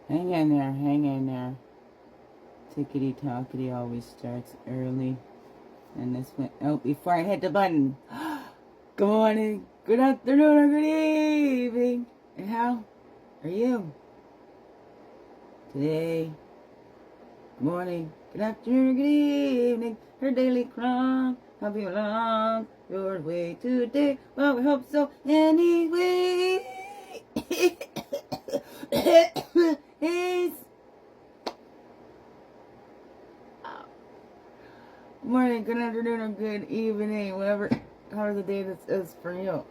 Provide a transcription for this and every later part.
Hang in there, hang in there. Tickety-tockety always starts early. And this went out before I hit the button. Good morning, good afternoon, or good evening. And how are you? Today, good morning, good afternoon, or good evening. Her daily CRUMB, help you along your way today. Well, we hope so anyway. Hey. Good morning, good afternoon, or good evening, whatever part of the day this is for you.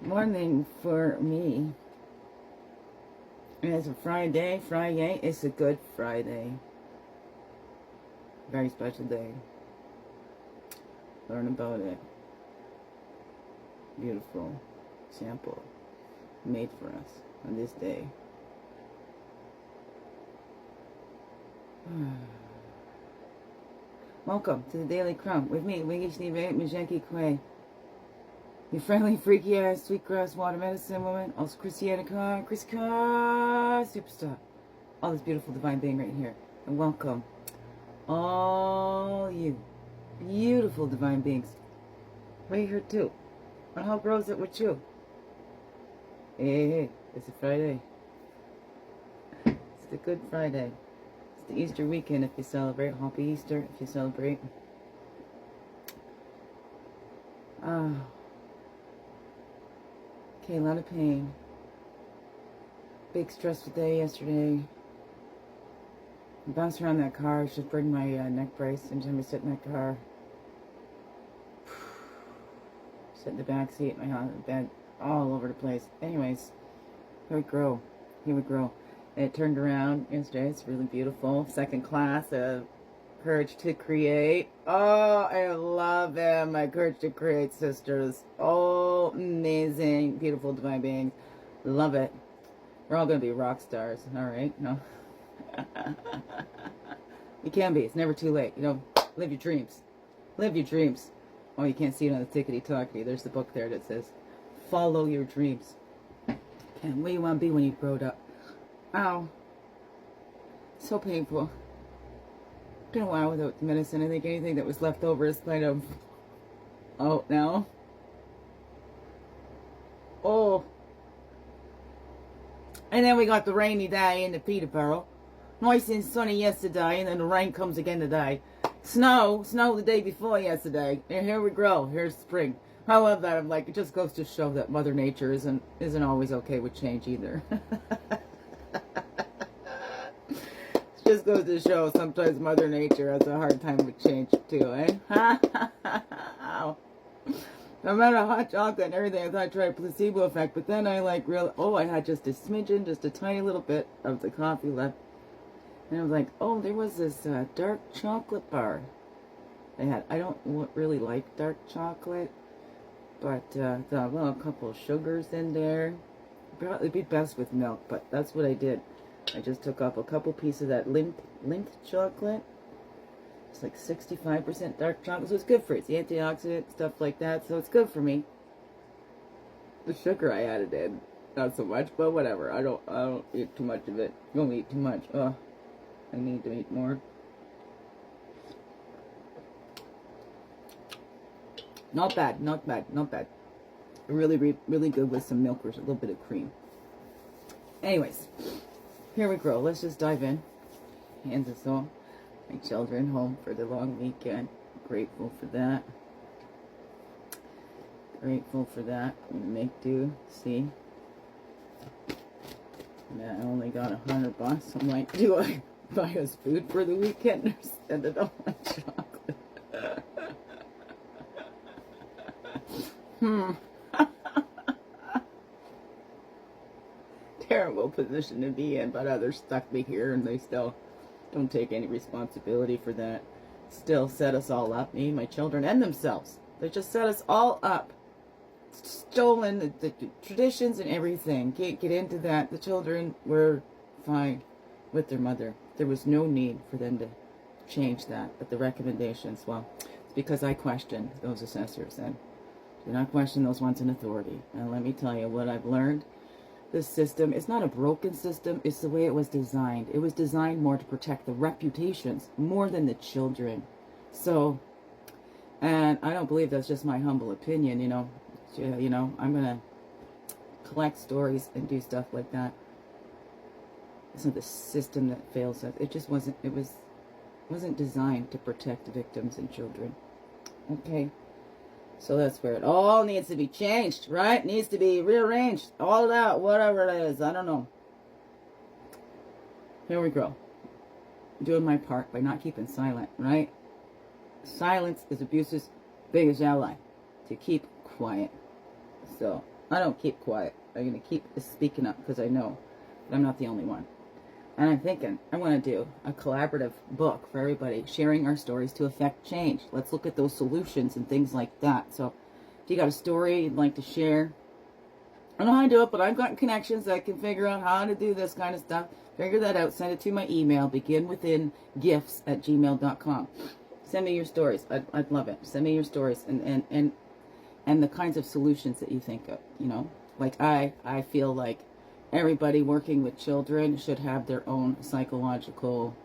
Morning for me. It's a Friday. It's a good Friday. Very special day. Learn about it. Beautiful sample made for us on this day. Welcome to the Daily CRUMB with me, Wingy Steve Majenki Quay. Your friendly, freaky ass, sweetgrass water medicine woman, also Christianna Carr, Chris Carr, superstar. All this beautiful divine being right here. And welcome, all you beautiful divine beings. Right here too. And how grows it with you? Hey, it's a Friday. It's the Good Friday. It's the Easter weekend if you celebrate. Happy Easter if you celebrate. Okay, a lot of pain. Big stressful day yesterday. I bounced around that car. I should bring my neck brace every time I sit in that car. Sit in the back seat, my bed, all over the place. Anyways, here we grow. Here we grow. And it turned around yesterday. It's really beautiful. Second class of Courage to Create. Oh, I love them. My Courage to Create sisters. Oh, amazing, beautiful divine beings. Love it. We're all going to be rock stars. All right? No? You can be. It's never too late. You know, live your dreams. Live your dreams. Oh, you can't see it on the tickety-tockety. There's the book there that says, follow your dreams. And what do you want to be when you grow up? Ow. So painful. Been a while without medicine. I think anything that was left over is kind of out now. Oh. And then we got the rainy day in the Peterborough. Nice and sunny yesterday, and then the rain comes again today. Snow the day before yesterday, and here we grow. Here's spring. I love that. I'm like, it just goes to show that Mother Nature isn't always okay with change either. It just goes to show sometimes Mother Nature has a hard time with change too, eh? No matter hot chocolate and everything, I thought I'd try a placebo effect, but then I like I had just a smidgen, just a tiny little bit of the coffee left. And I was like, oh, there was this dark chocolate bar they had. I don't really like dark chocolate, but thought, well, a couple of sugars in there. It'd be best with milk, but that's what I did. I just took up a couple pieces of that Lindt chocolate. It's like 65% dark chocolate, so it's good for it. It's antioxidant, stuff like that, so it's good for me. The sugar I added in, not so much, but whatever. I don't eat too much of it. Don't eat too much. Ugh. I need to eat more. Not bad, not bad, not bad. Really, really good with some milk or a little bit of cream. Anyways, here we go. Let's just dive in. Hands us all. My children home for the long weekend. Grateful for that. Grateful for that. I'm gonna make do. See? Yeah, I only got $100. I'm like, do I buy us food for the weekend or spend it all on chocolate? Terrible position to be in, but others stuck me here and they still don't take any responsibility for that. Still set us all up, me, my children, and themselves. They just set us all up. Stolen the traditions and everything. Can't get into that. The children were fine with their mother. There was no need for them to change that. But the recommendations, well, it's because I questioned those assessors. And do not question those ones in authority. And let me tell you what I've learned the system. It's not a broken system. It's the way it was designed. It was designed more to protect the reputations more than the children. So, and I don't believe that's just my humble opinion, you know. I'm going to collect stories and do stuff like that. It's not the system that fails us. It just wasn't, wasn't designed to protect victims and children. Okay. So that's where it all needs to be changed, right? Needs to be rearranged. All of that, whatever it is. I don't know. Here we go. Doing my part by not keeping silent, right? Silence is abuse's biggest ally. To keep quiet. So, I don't keep quiet. I'm going to keep speaking up because I know that I'm not the only one. And I'm thinking, I want to do a collaborative book for everybody, sharing our stories to affect change. Let's look at those solutions and things like that. So, if you got a story you'd like to share, I don't know how to do it, but I've got connections that can figure out how to do this kind of stuff. Figure that out. Send it to my email, beginwithingifts@gmail.com. Send me your stories. I'd love it. Send me your stories and the kinds of solutions that you think of. You know, like I feel like everybody working with children should have their own psychological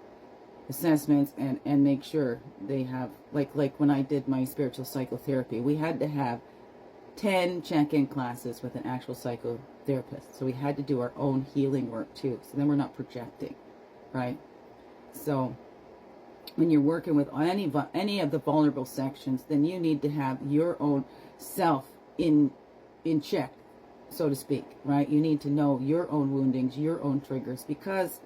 assessments and make sure they have, like when I did my spiritual psychotherapy, we had to have 10 check-in classes with an actual psychotherapist. So we had to do our own healing work too. So then we're not projecting, right? So when you're working with any of the vulnerable sections, then you need to have your own self in check, so to speak, right? You need to know your own woundings, your own triggers, because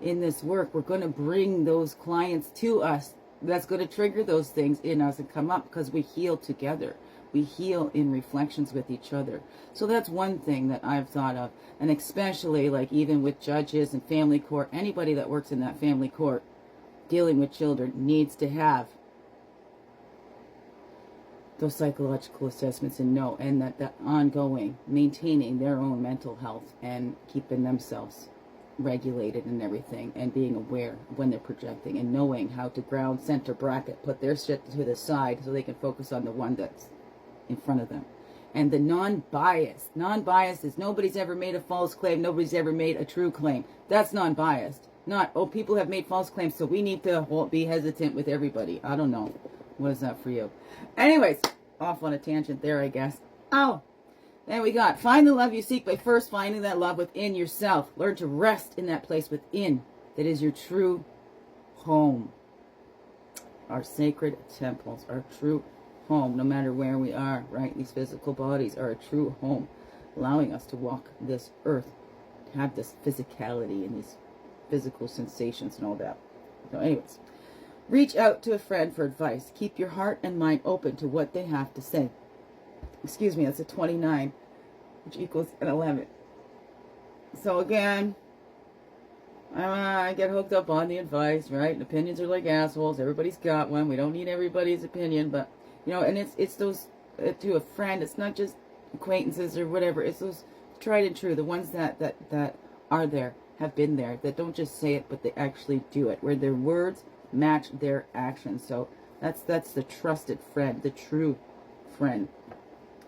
in this work, we're going to bring those clients to us. That's going to trigger those things in us and come up because we heal together. We heal in reflections with each other. So that's one thing that I've thought of. And especially like even with judges and family court, anybody that works in that family court dealing with children needs to have those psychological assessments and know, and that ongoing maintaining their own mental health and keeping themselves regulated and everything, and being aware when they're projecting and knowing how to ground, center, bracket, put their shit to the side so they can focus on the one that's in front of them. And the non-biased is nobody's ever made a false claim, nobody's ever made a true claim. That's non-biased. Not, oh, people have made false claims, so we need to be hesitant with everybody. I don't know. What is that for you? Anyways, off on a tangent there, I guess. Oh, then we got, find the love you seek by first finding that love within yourself. Learn to rest in that place within that is your true home. Our sacred temples, our true home, no matter where we are, right? These physical bodies are a true home, allowing us to walk this earth, to have this physicality and these physical sensations and all that. So anyways, reach out to a friend for advice. Keep your heart and mind open to what they have to say. Excuse me, that's a 29, which equals an 11. So again, I get hooked up on the advice, right? And opinions are like assholes. Everybody's got one. We don't need everybody's opinion, but, you know, and it's those, to a friend, it's not just acquaintances or whatever. It's those tried and true, the ones that are there, have been there, that don't just say it, but they actually do it, where their words match their actions. So that's the trusted friend, the true friend.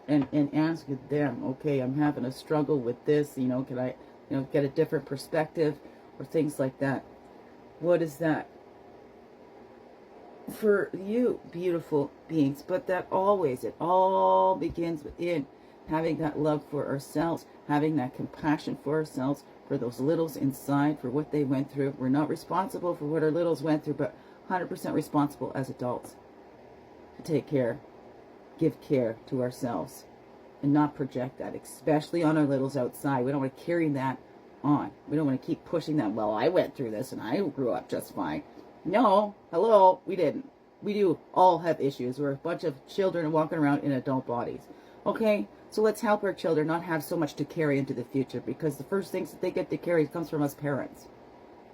And ask them, okay, I'm having a struggle with this, you know, can I, you know, get a different perspective or things like that. What is that for you, beautiful beings? But that always, it all begins within having that love for ourselves, having that compassion for ourselves, for those littles inside, for what they went through. We're not responsible for what our littles went through, but 100% responsible as adults to take care, give care to ourselves, and not project that, especially on our littles outside. We don't want to carry that on. We don't want to keep pushing that, well, I went through this and I grew up just fine. No, hello, we didn't. We do all have issues. We're a bunch of children walking around in adult bodies. Okay, so let's help our children not have so much to carry into the future, because the first things that they get to carry comes from us parents,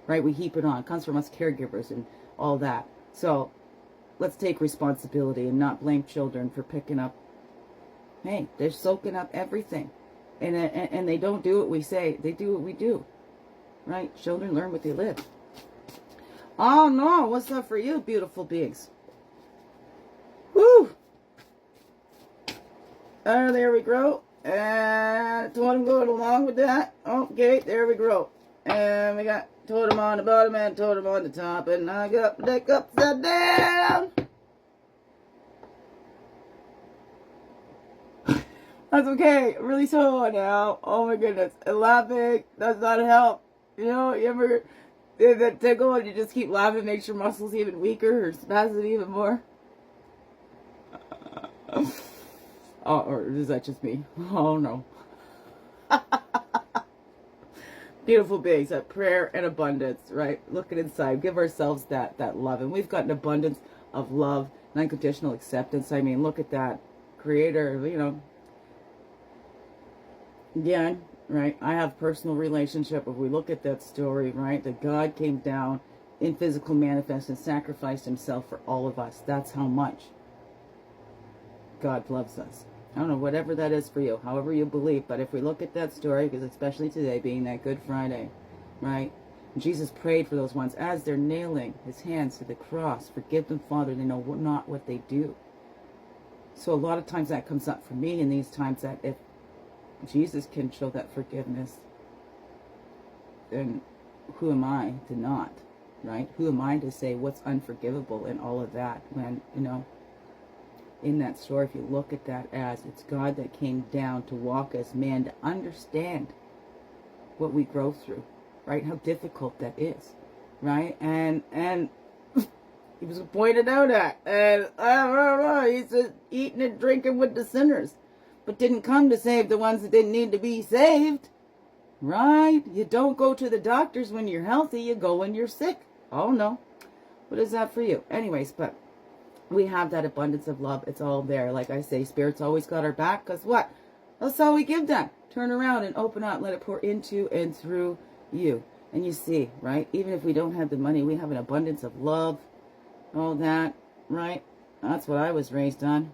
right? We heap it on. It comes from us caregivers and all that. So let's take responsibility and not blame children for picking up. Hey, they're soaking up everything. And they don't do what we say. They do what we do. Right? Children learn what they live. Oh no, what's up for you, beautiful beings? Woo! There we go. And totem going along with that. Okay, there we go. And we got totem on the bottom and totem on the top. And I got the deck upside down. That's okay. I'm really sore now. Oh my goodness. And laughing does not help. You know, you ever did that tickle and you just keep laughing, it makes your muscles even weaker or spasm even more? Oh, or is that just me? Oh no. Beautiful beings, that prayer and abundance, right? Looking inside, give ourselves that love. And we've got an abundance of love and unconditional acceptance. I mean, look at that. Creator, you know. Again, right? I have personal relationship. If we look at that story, right? That God came down in physical manifest and sacrificed himself for all of us. That's how much God loves us. I don't know, whatever that is for you, however you believe. But if we look at that story, because especially today being that Good Friday, right? Jesus prayed for those ones as they're nailing his hands to the cross. Forgive them, Father, they know not what they do. So a lot of times that comes up for me in these times, that if Jesus can show that forgiveness, then who am I to not, right? Who am I to say what's unforgivable and all of that when, you know, in that story, if you look at that as it's God that came down to walk as man, to understand what we grow through, right? How difficult that is, right? And he was pointed out at, and I don't know, he said eating and drinking with the sinners, but didn't come to save the ones that didn't need to be saved, right? You don't go to the doctors when you're healthy, you go when you're sick. Oh no, what is that for you? Anyways, but we have that abundance of love. It's all there. Like I say, Spirit's always got our back, because what? That's all we give them. Turn around and open up. Let it pour into and through you. And you see, right? Even if we don't have the money, we have an abundance of love. All that, right? That's what I was raised on.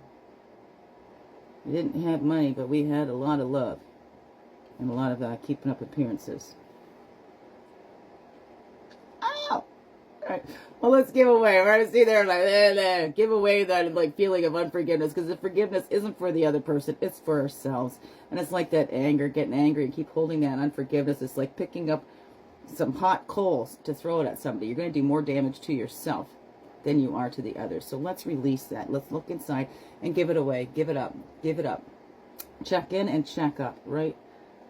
We didn't have money, but we had a lot of love. And a lot of keeping up appearances. Oh! Right. Well, let's give away. We're going to see there, like, give away that, like, feeling of unforgiveness, because the forgiveness isn't for the other person, it's for ourselves. And it's like that anger, getting angry and keep holding that unforgiveness. It's like picking up some hot coals to throw it at somebody. You're going to do more damage to yourself than you are to the others. So let's release that. Let's look inside and give it away. Give it up. Give it up. Check in and check up, right?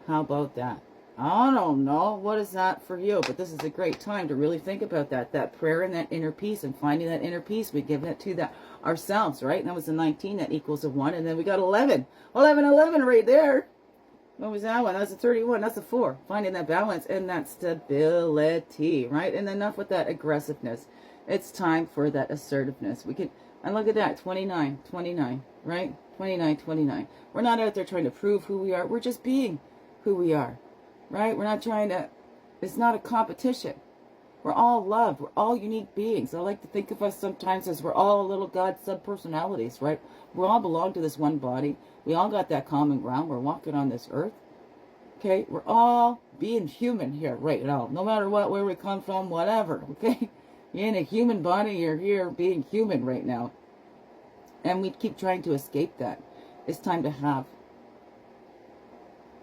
How about that? I don't know. What is that for you? But this is a great time to really think about that prayer and that inner peace, and finding that inner peace. We give that to that ourselves, right? And that was a 19. That equals a 1. And then we got 11. 11 right there. What was that one? That was a 31. That's a 4. Finding that balance and that stability, right? And enough with that aggressiveness. It's time for that assertiveness. We can, and look at that, 29, right? 29. We're not out there trying to prove who we are. We're just being who we are. Right? We're not trying to, it's not a competition. We're all love. We're all unique beings. I like to think of us sometimes as we're all little God sub-personalities, right? We all belong to this one body. We all got that common ground. We're walking on this earth. Okay? We're all being human here right now. No matter what, where we come from, whatever. Okay? You're in a human body. You're here being human right now. And we keep trying to escape that. It's time to have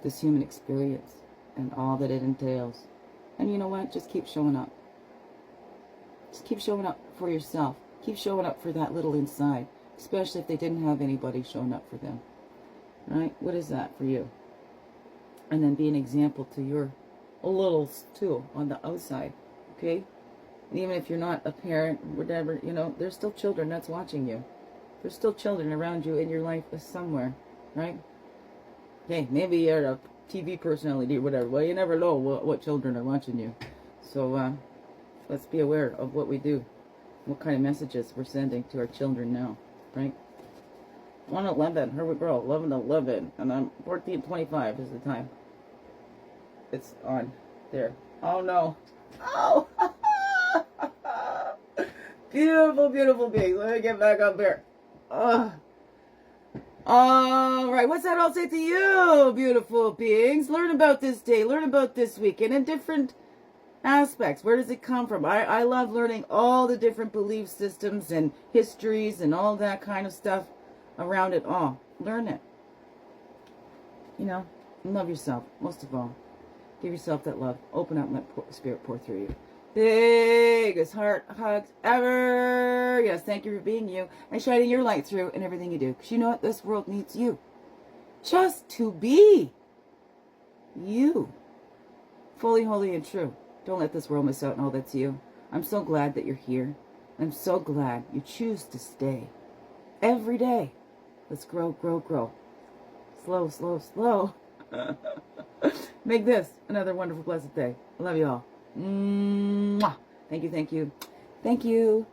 this human experience and all that it entails. And you know what? Just keep showing up. Just keep showing up for yourself. Keep showing up for that little inside. Especially if they didn't have anybody showing up for them. Right? What is that for you? And then be an example to your littles too on the outside. Okay? And even if you're not a parent, whatever, you know, there's still children that's watching you. There's still children around you in your life somewhere. Right? Okay, maybe you're a TV personality or whatever. Well, you never know what children are watching you. So let's be aware of what we do, what kind of messages we're sending to our children now, right? 1:11, here we go, 11:11, and I'm 14:25 is the time. It's on there. Oh no! Oh, beautiful being. Let me get back up there. All right, what's that all say to you, beautiful beings? Learn about this day, learn about this weekend in different aspects. Where does it come from? I love learning all the different belief systems and histories and all that kind of stuff around it all. Learn it. you know, love yourself, most of all. Give yourself that love. Open up and let Spirit pour through you. Biggest heart hugs ever. Yes, thank you for being you and shining your light through in everything you do. Because you know what? This world needs you. Just to be you. Fully, holy, and true. Don't let this world miss out on all that's you. I'm so glad that you're here. I'm so glad you choose to stay. Every day. Let's grow, grow, grow. Slow, slow, slow. Make this another wonderful, blessed day. I love you all. Mwah. Thank you, thank you. Thank you.